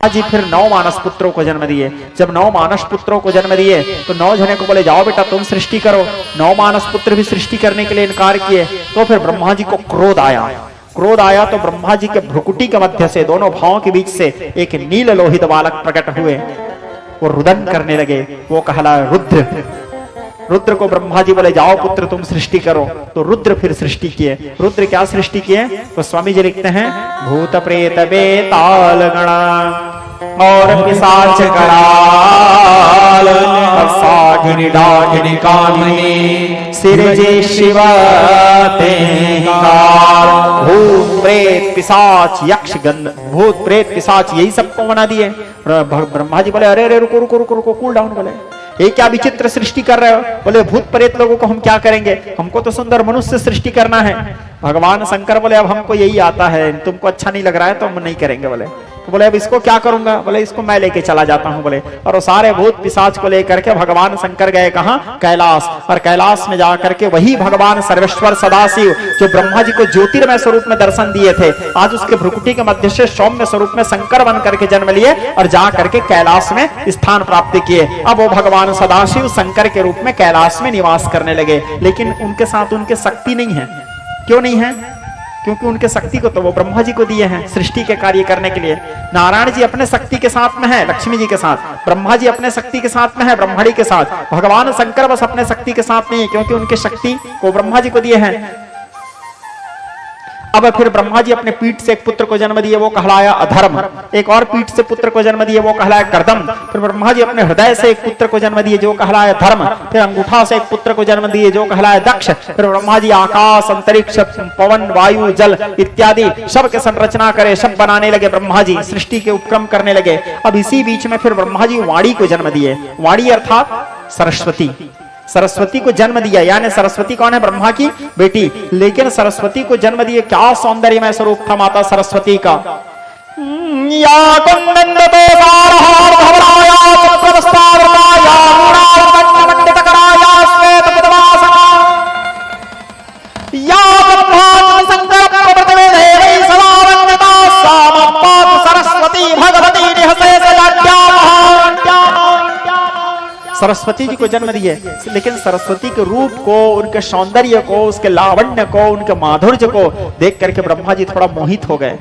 जी फिर 9 मानस पुत्रों को जन्म दिए। जब 9 मानस पुत्रों को जन्म दिए तो 9 जने को बोले जाओ बेटा तुम सृष्टि करो। 9 मानस पुत्र भी सृष्टि करने के लिए इनकार किए। तो फिर ब्रह्मा जी को क्रोध आया। क्रोध आया तो ब्रह्मा जी के भ्रुकुटी के मध्य से, दोनों भावों के बीच से एक नील लोहित बालक प्रकट हुए। वो रुदन करने लगे। वो कहला रुद्र। रुद्र को ब्रह्मा जी बोले जाओ पुत्र तुम सृष्टि करो। तो रुद्र फिर सृष्टि किए। रुद्र क्या सृष्टि किए? तो स्वामी जी लिखते हैं भूत प्रेत बेताल गणा और पिशाच कराल साघिनी डाघिनी कामिनी सिरजे शिव तेंकार। भूत प्रेत पिशाच यक्ष गंध, भूत प्रेत पिशाच यही सबको बना दिए। ब्रह्मा जी बोले अरे अरे रुको रुको रुको रुको, कूल डाउन। बोले ये क्या विचित्र सृष्टि कर रहे हो? बोले भूत प्रेत लोगों को हम क्या करेंगे, हमको तो सुंदर मनुष्य सृष्टि करना है। भगवान शंकर बोले अब हमको यही आता है, तुमको अच्छा नहीं लग रहा है तो हम नहीं करेंगे। बोले तो बोले अब इसको क्या करूंगा? बोले इसको मैं लेके चला जाता हूं। बोले और वो सारे भूत पिशाच को लेकर के भगवान शंकर गए कहां? कैलाश। और कैलाश में जाकर के वही भगवान सर्वेश्वर सदाशिव जो ब्रह्मा जी को ज्योतिर्मय स्वरूप में दर्शन दिए थे, आज उसके भ्रुकुटी के मध्य से सौम्य स्वरूप में शंकर बन करके जन्म लिए और जा करके कैलाश में स्थान प्राप्त किए। अब वो भगवान सदाशिव शंकर के रूप में कैलाश में निवास करने लगे। लेकिन उनके साथ उनके शक्ति नहीं है। क्यों नहीं है? क्योंकि उनके शक्ति को तो वो ब्रह्मा जी को दिए हैं सृष्टि के कार्य करने के लिए। नारायण जी अपने शक्ति के साथ में है, लक्ष्मी जी के साथ। ब्रह्मा जी अपने शक्ति के साथ में है, ब्रह्मणी के साथ। भगवान शंकर बस अपने शक्ति के साथ नहीं है, क्योंकि उनके शक्ति को ब्रह्मा जी को दिए हैं। अब फिर ब्रह्मा जी अपने पीठ से एक पुत्र को जन्म दिए, वो कहलाया अधर्म। एक और पीठ से पुत्र को जन्म दिए, वो कहलाया कर्दम। फिर ब्रह्मा जी अपने हृदय से एक पुत्र को जन्म दिए, जो कहलाया धर्म। फिर अंगूठा से एक पुत्र को जन्म दिए, जो कहलाया दक्ष। फिर ब्रह्मा जी आकाश, अंतरिक्ष, पवन, वायु, जल इत्यादि सब के संरचना करे, सब बनाने लगे। ब्रह्मा जी सृष्टि के उपक्रम करने लगे। अब इसी बीच में फिर ब्रह्मा जी वाणी को जन्म दिए। वाणी अर्थात सरस्वती। सरस्वती को जन्म दिया, यानी सरस्वती कौन है? ब्रह्मा की बेटी। लेकिन सरस्वती को जन्म दिए, क्या सौंदर्यमय स्वरूप था माता सरस्वती का। या कुंदंदतो सारहार धवलाया पुत्रस्तावताया मुरावण्डमण्डितकराया श्वेतपद्मासना या ब्रह्माच शंकर प्रवर्तवे देवै सदा वन्दता सामपात सरस्वती भगवती निहसे सरस्वती जी को जन्म दिए। लेकिन सरस्वती के रूप को, उनके सौंदर्य को, उसके लावण्य को, उनके माधुर्य को देख करके ब्रह्मा जी थोड़ा मोहित हो गए।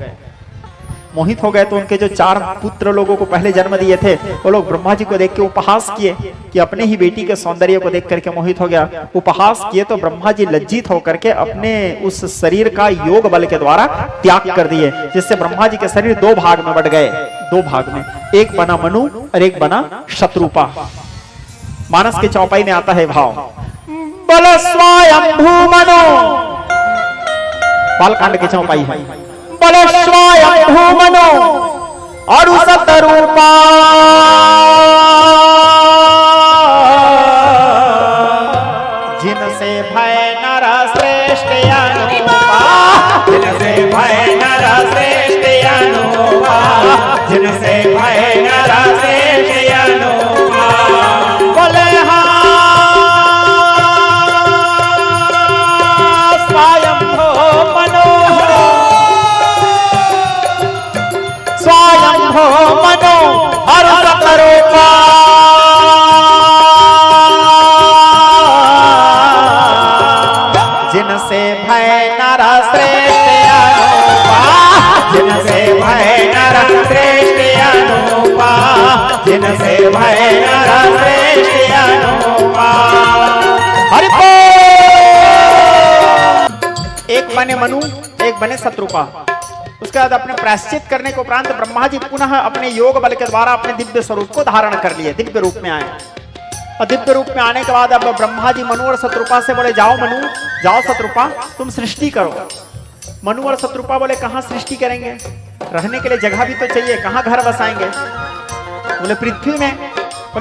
मोहित हो गए तो उनके जो 4 पुत्र लोगों को पहले जन्म दिए थे, वो लोग ब्रह्मा जी को देख के उपहास किए कि अपने ही बेटी के सौंदर्य को देख करके मोहित हो गया। उपहास किए तो ब्रह्मा जी लज्जित होकर के अपने उस शरीर का योग बल के द्वारा त्याग कर दिए, जिससे ब्रह्मा जी के शरीर 2 भाग में बढ़ गए। 2 भाग में, एक बना मनु और एक बना शत्रुपा। मानस के चौपाई में आता है भाव बल स्वयंभू मनो, बालकांड की चौपाई है। बल स्वयंभू मनो और शतरूपा जिनसे भय नर श्रेष्ठ अनुपा, जिनसे भय नर श्रेष्ठ अनुपा, जिनसे भय नर श्रेष्ठ अनुपा। बोले हाँ स्वयंभो मनोहर, स्वयंभो मनोहर शतरूपा जिनसे भय नर श्रेष्ठ अनुपा, जिनसे भय नर श्रेष्ठ अनुपा, जिनसे भय नर श्रेष्ठ अनुपा। हरि बोल। एक बने मनु, एक बने शत्रुपा। उसके बाद अपने प्रायश्चित करने के उपरांत ब्रह्मा जी पुनः अपने योग बल के द्वारा अपने दिव्य स्वरूप को धारण कर लिए, दिव्य रूप में आए। और दिव्य रूप में आने के बाद अब ब्रह्मा जी मनु और शत्रुपा से बोले जाओ मनु, जाओ शत्रुपा तुम सृष्टि करो। मनु और शत्रुपा बोले कहां सृष्टि करेंगे, रहने के लिए जगह भी तो चाहिए, कहां घर बसाएंगे। बोले पृथ्वी में।